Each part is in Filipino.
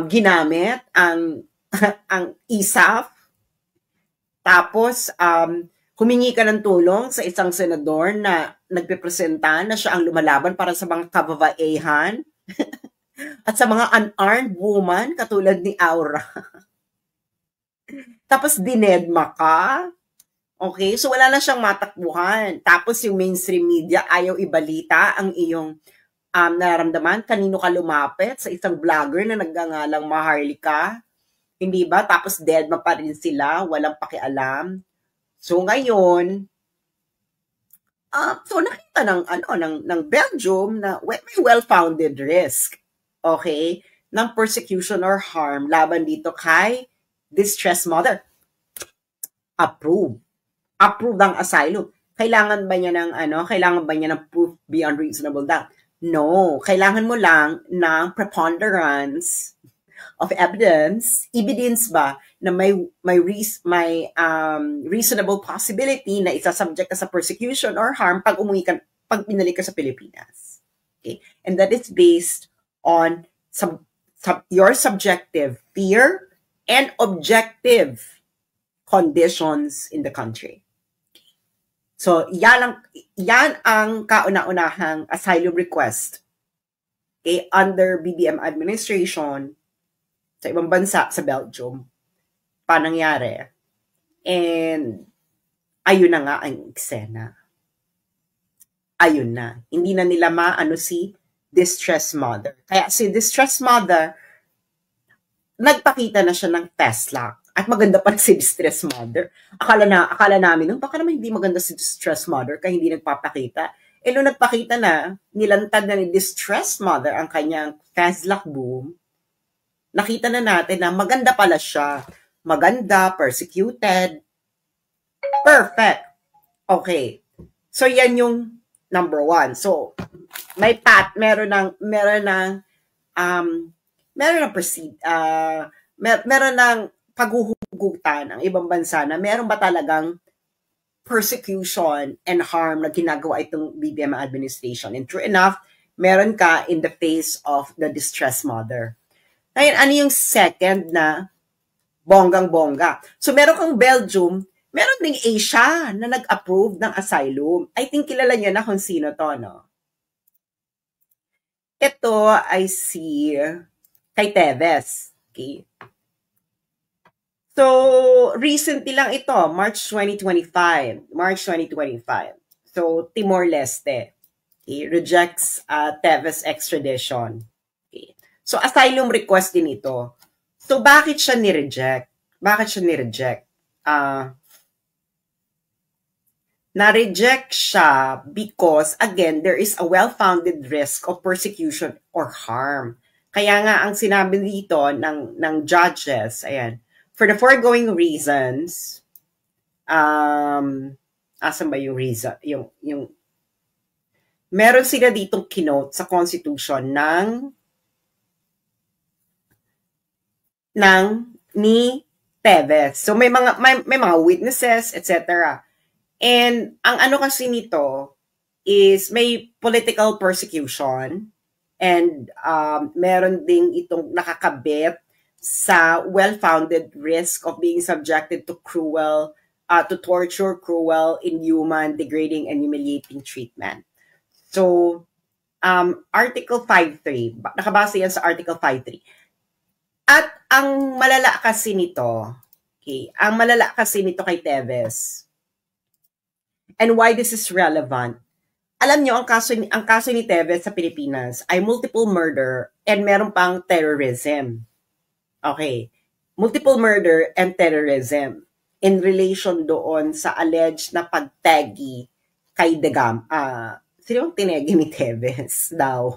ginamit ang ang ISAF. Tapos, humingi ka ng tulong sa isang senador na nagpipresenta na siya ang lumalaban para sa mga kababaihan at sa mga unarmed woman katulad ni Aura. Tapos dinedma ka. Okay, so wala na siyang matakbuhan. Tapos yung mainstream media ayaw ibalita ang iyong nararamdaman. Kanino ka lumapit? Sa isang vlogger na nagngangalang Maharlika. Hindi ba? Tapos deadma pa rin sila. Walang pakialam. So ngayon, so nakita ng Belgium na may well-founded risk. Okay? Ng persecution or harm laban dito kay distressed mother. Approve ng asylum. Kailangan ba niya ng proof beyond reasonable doubt? No. Kailangan mo lang ng preponderance of evidence. Evidence ba na may reasonable possibility na isasubject ka sa persecution or harm pag pinalik ka sa Pilipinas. Okay? And that is based on your subjective fear and objective conditions in the country. So, yan ang kauna-unahang asylum request under BBM administration sa ibang bansa sa Belgium pa nangyari. And ayun na nga ang eksena. Ayun na. Hindi na nila maano si distressed mother. Kaya si distressed mother, nagpakita na siya ng Tesla. At maganda pa si distressed mother. Akala namin, baka naman hindi maganda si distressed mother kaya hindi nagpapakita. Nung nagpakita na, nilantad na ni distressed mother ang kanyang Tesla boom, nakita na natin na maganda pala siya. Maganda, persecuted. Perfect. Okay. So, yan yung number one. So, meron ng paghuhugutan ang ibang bansa na meron ba talagang persecution and harm na ginagawa itong BBM administration. And true enough, meron ka in the face of the distressed mother. Ngayon, ano yung second na bonggang-bongga? So, meron kang Belgium, meron ding Asia na nag-approve ng asylum. I think kilala niyo na kung sino to, no? Ito ay si kay Teves. Okay. So, recently lang ito, March 2025. So, Timor-Leste rejects Teves extradition. Okay. So, asylum request din ito. So, bakit siya ni-reject? Na-reject siya because, again, there is a well-founded risk of persecution or harm. Kaya nga, ang sinabi dito ng judges, ayan, for the foregoing reasons, asan ba yung reason? Yung meron sila ditong kinote sa Constitution ni Teves. So may mga witnesses, etc. And ang ano kasi nito is may political persecution and meron ding itong nakakabit sa well-founded risk of being subjected to torture, cruel, inhuman, degrading, and humiliating treatment. So, Article 5.3, nakabase yan sa Article 5.3. At ang malala kasi nito kay Teves, and why this is relevant, alam nyo, ang kaso ni Teves sa Pilipinas ay multiple murder and meron pang terrorism. Okay. Multiple murder and terrorism in relation doon sa alleged na pagtegi kay Degamo. Sino yung tinegi ni Teves daw?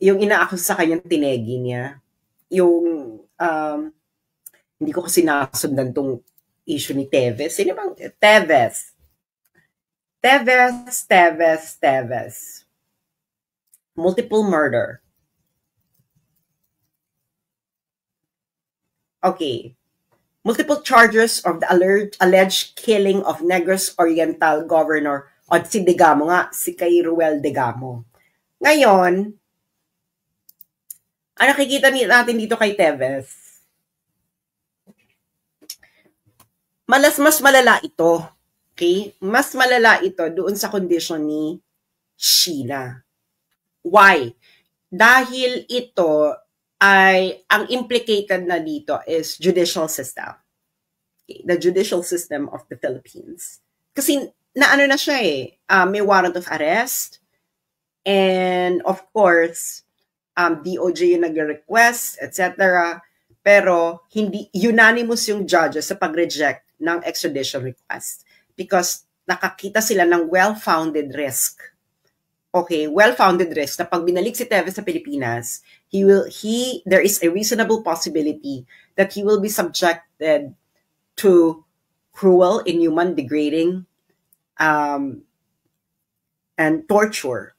Yung inaakus sa kanyang tinegi niya. Yung, hindi ko kasi nasundan tong issue ni Teves. Sino bang Teves? Multiple murder. Okay. Multiple charges of the alleged killing of Negros Oriental Governor o si Degamo nga, si kay Ruel Degamo. Ngayon, Ang nakikita natin dito kay Tevez, mas malala ito. Okay? Mas malala ito doon sa condition ni Sheila. Why? Dahil ito ay, ang implicated na dito is judicial system. Okay? The judicial system of the Philippines. Kasi naano na siya may warrant of arrest, and of course, DOJ yung nag-request, etc. Pero hindi unanimous yung judges sa pag-reject ng extradition request because nakakita sila ng well-founded risk. Okay, well-founded risk na pag binalik si Tevez sa Pilipinas, there is a reasonable possibility that he will be subjected to cruel, inhuman, degrading, and torture.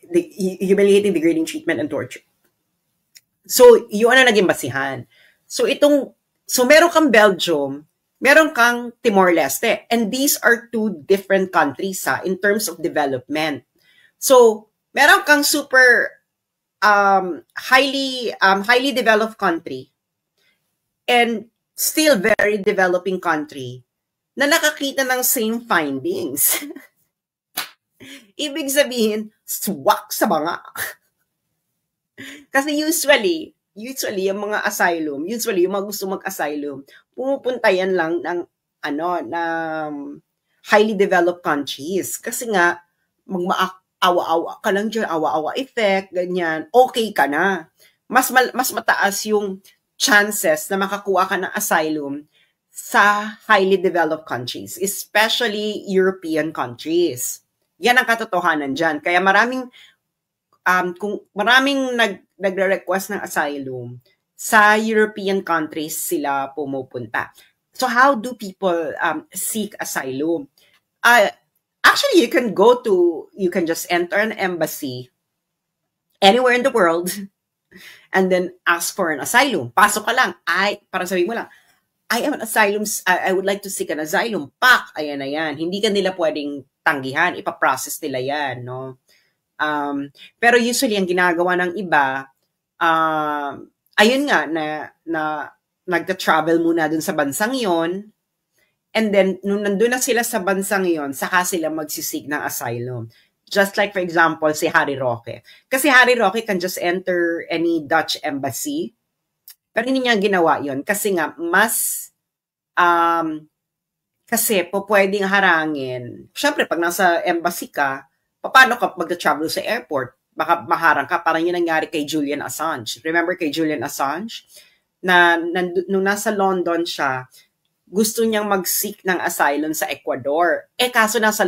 Humiliating, degrading treatment, and torture. So, yun ang naging basihan. So, meron kang Belgium, meron kang Timor-Leste, and these are two different countries in terms of development. So, meron kang super highly developed country and still very developing country na nakakita ng same findings. Ibig sabihin, swak sa banga. Kasi usually yung mga asylum, yung mga gusto mag-asylum, pumupunta yan lang ng highly developed countries. Kasi nga, awa-awa ka lang dyan, awa-awa effect, ganyan, okay ka na. Mas mataas yung chances na makakuha ka ng asylum sa highly developed countries, especially European countries. Yan ang katotohanan dyan. Kaya kung maraming nagre-request ng asylum, sa European countries sila pumupunta. So how do people seek asylum? Actually, you can just enter an embassy anywhere in the world and then ask for an asylum. Pasok ka lang. Parang sabihin mo lang, I would like to seek an asylum. Pak! Ayan na yan. Hindi ka nila pwedeng tanggihan. Ipaprocess nila yan, no? Pero usually, ang ginagawa ng iba, ayun nga, na nagta-travel muna dun sa bansang yon, and then, nung nandun na sila sa bansang yon, saka sila magsisig ng asylum. Just like, for example, si Harry Roque. Kasi Harry Roque can just enter any Dutch embassy, pero hindi niya ginawa yon kasi nga, kasi pwedeng harangin. Siyempre, pag nasa embassy ka, paano ka mag-travel sa airport? Baka maharang ka. Parang yun nangyari kay Julian Assange. Remember kay Julian Assange? Nung nasa London siya, gusto niyang mag-seek ng asylum sa Ecuador. Kaso nasa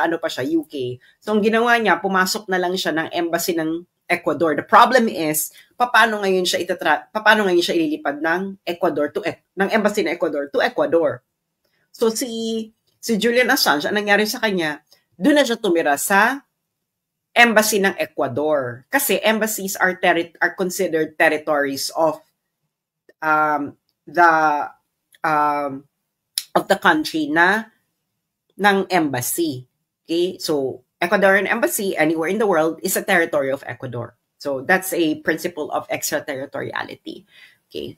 ano pa siya, UK. So, ang ginawa niya, pumasok na lang siya ng embassy ng Ecuador. The problem is, paano ngayon siya ililipad ng Ecuador ng embassy ng Ecuador to Ecuador? So, si Julian Assange, ang nangyari sa kanya, doon na siya tumira sa embassy ng Ecuador. Kasi embassies are considered territories of the country ng embassy. Okay? So, Ecuadorian embassy anywhere in the world is a territory of Ecuador. So, that's a principle of extraterritoriality. Okay?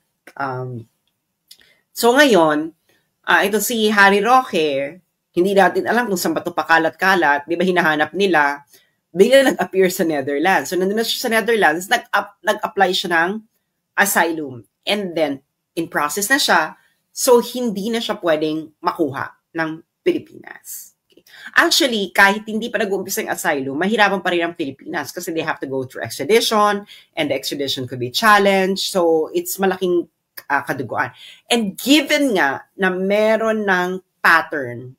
So, ngayon, ito si Harry Roque, hindi natin alam kung saan ba ito pakalat-kalat, di ba hinahanap nila, bigla nag-appear sa Netherlands. So, nandun na siya sa Netherlands, nag-apply siya ng asylum. And then, in process na siya, so hindi na siya pwedeng makuha ng Pilipinas. Okay. Actually, kahit hindi pa nag-uumpisa yung asylum, mahirapan pa rin ang Pilipinas kasi they have to go through extradition, and the extradition could be challenged. So, it's malaking kaduguan. And given nga na meron ng pattern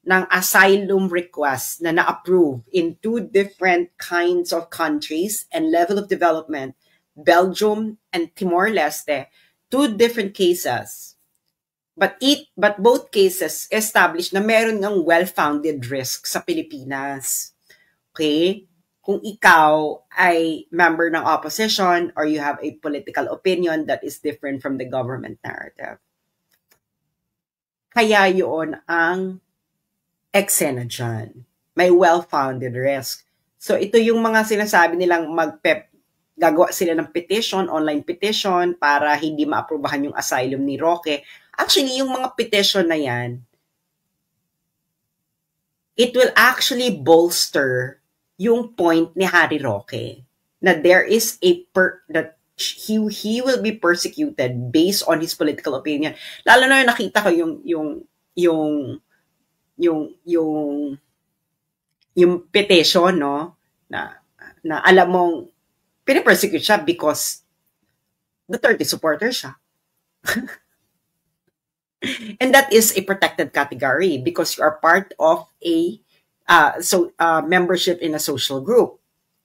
ng asylum request na na-approve in two different kinds of countries and level of development, Belgium and Timor-Leste, two different cases. But both cases established na meron ng well-founded risk sa Pilipinas. Okay? Kung ikaw ay member ng opposition or you have a political opinion that is different from the government narrative. Kaya yun ang eksena dyan. May well-founded risk. So ito yung mga sinasabi nilang gagawa sila ng petition, online petition, para hindi maaprubahan yung asylum ni Roque. Actually, yung mga petition na yan, it will actually bolster yung point ni Harry Roque na there is that he will be persecuted based on his political opinion. Lalo na yung nakita ko yung petition, no, na alam mong pinipersecute siya because Duterte supporter siya. And that is a protected category because you are part of a membership in a social group.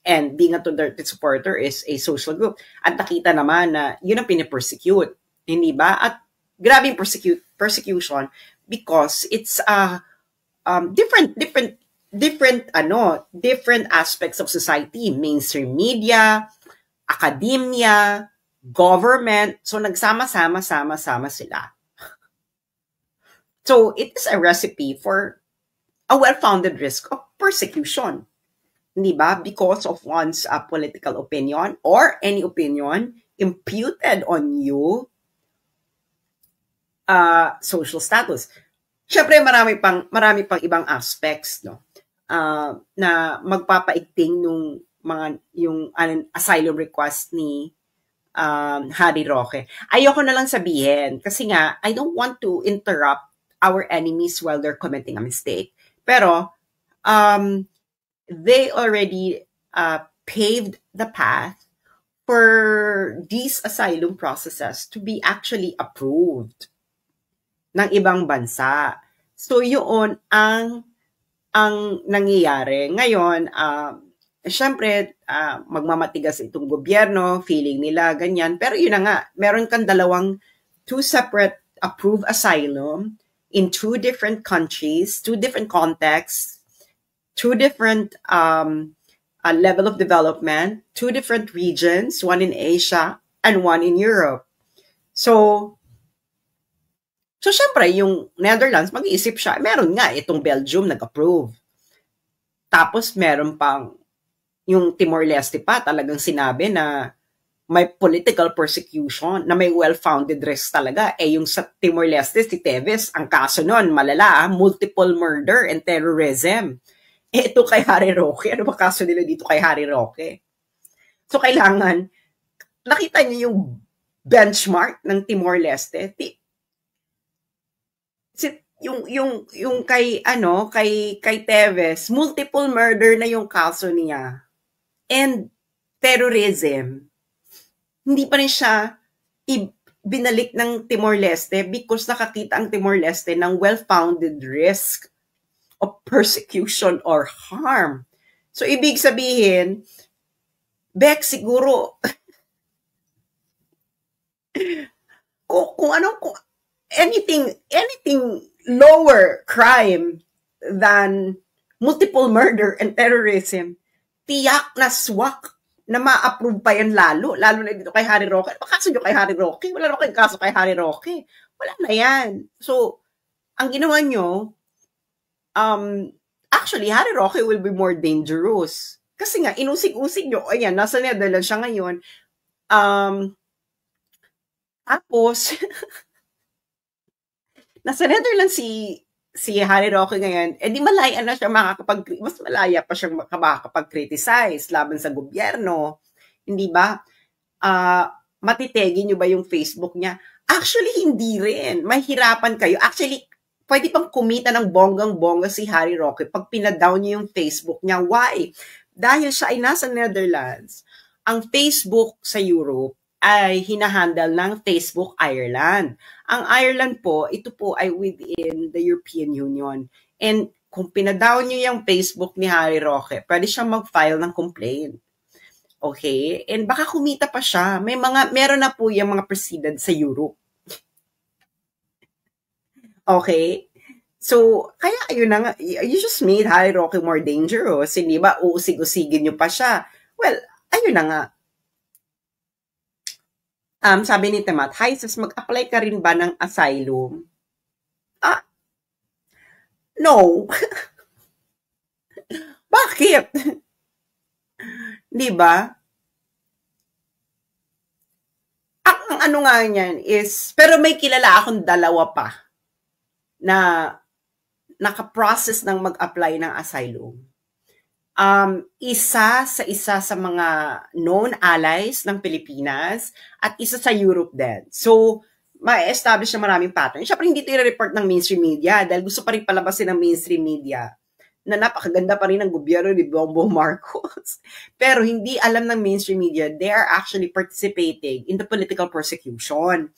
And being a Duterte supporter is a social group. At nakita naman na yun ang pinipersecute. Hindi ba? At grabing persecution because it's different aspects of society, mainstream media, academia, government. So nagsama-sama sila. So it is a recipe for a well-founded risk of persecution. Hindi ba? Because of one's political opinion or any opinion imputed on you, social status. Syempre, marami pang ibang aspects, no? Na magpapaigting yung asylum request ni Harry Roque. Ayoko na lang sabihin kasi nga, I don't want to interrupt our enemies while they're committing a mistake. Pero, they already paved the path for these asylum processes to be actually approved ng ibang bansa. So, yun ang nangyayari. Ngayon, syempre, magmamatigas itong gobyerno, feeling nila, ganyan. Pero yun na nga, meron kang two separate approved asylum in two different countries, two different contexts, two different level of development, two different regions, one in Asia and one in Europe. So syempre, yung Netherlands, mag-iisip siya, meron nga itong Belgium nag-approve. Tapos meron pang yung Timor-Leste pa, talagang sinabi na may political persecution, na may well-founded risk talaga. Yung sa Timor-Leste, si Teves, ang kaso nun, malala, multiple murder and terrorism. Ito kay Harry Roque, ano ba kaso nila dito kay Harry Roque? So, kailangan, nakita niyo yung benchmark ng Timor-Leste, yung kay Teves, multiple murder na yung kaso niya. And terrorism, hindi pa rin siya binalik ng Timor-Leste because nakakita ang Timor-Leste ng well-founded risk of persecution or harm. So, ibig sabihin, Beck, siguro, kung anything lower crime than multiple murder and terrorism, tiyak na swak na ma-approve pa yan lalo na dito kay Harry Roque. Kaso nyo kay Harry Roque? Wala na kayong kaso kay Harry Roque. Wala na yan. So, ang ginawa nyo, actually, Harry Roque will be more dangerous. Kasi nga, inusig-usig nyo, ayan, nasa Netherlands siya ngayon. Tapos, nasa Netherlands si Harry Roque ngayon, di malaya na siya mas malaya pa siyang makakapag-criticize laban sa gobyerno. Hindi ba? Matitegi nyo ba yung Facebook niya? Actually, hindi rin. Mahirapan kayo. Actually, pwede pang kumita ng bonggang-bongga si Harry Roque pag pinadown niyo yung Facebook niya. Why? Dahil siya ay nasa Netherlands. Ang Facebook sa Europe ay hinahandle ng Facebook Ireland. Ang Ireland po, ito po ay within the European Union. And kung pinadown nyo yung Facebook ni Harry Roque, pwede siyang mag-file ng complaint. Okay? And baka kumita pa siya. Meron na po yung mga precedent sa Europe. Okay? So, kaya ayun na nga, you just made Harry Roque more dangerous. Hindi ba? Uusig-usigin nyo pa siya. Well, ayun na nga. Sabi ni Temat, hi sis, mag-apply ka rin ba ng asylum? No. Bakit? Di ba? ano nga niyan is, pero may kilala akong dalawa pa na naka-process ng mag-apply ng asylum. Isa sa mga known allies ng Pilipinas at isa sa Europe din. So, ma-establish na maraming pattern. Siyempre, hindi ito i-report ng mainstream media dahil gusto pa rin palabasin ng mainstream media na napakaganda pa rin ng gobyerno ni Bongbong Marcos. Pero hindi alam ng mainstream media, they are actually participating in the political persecution.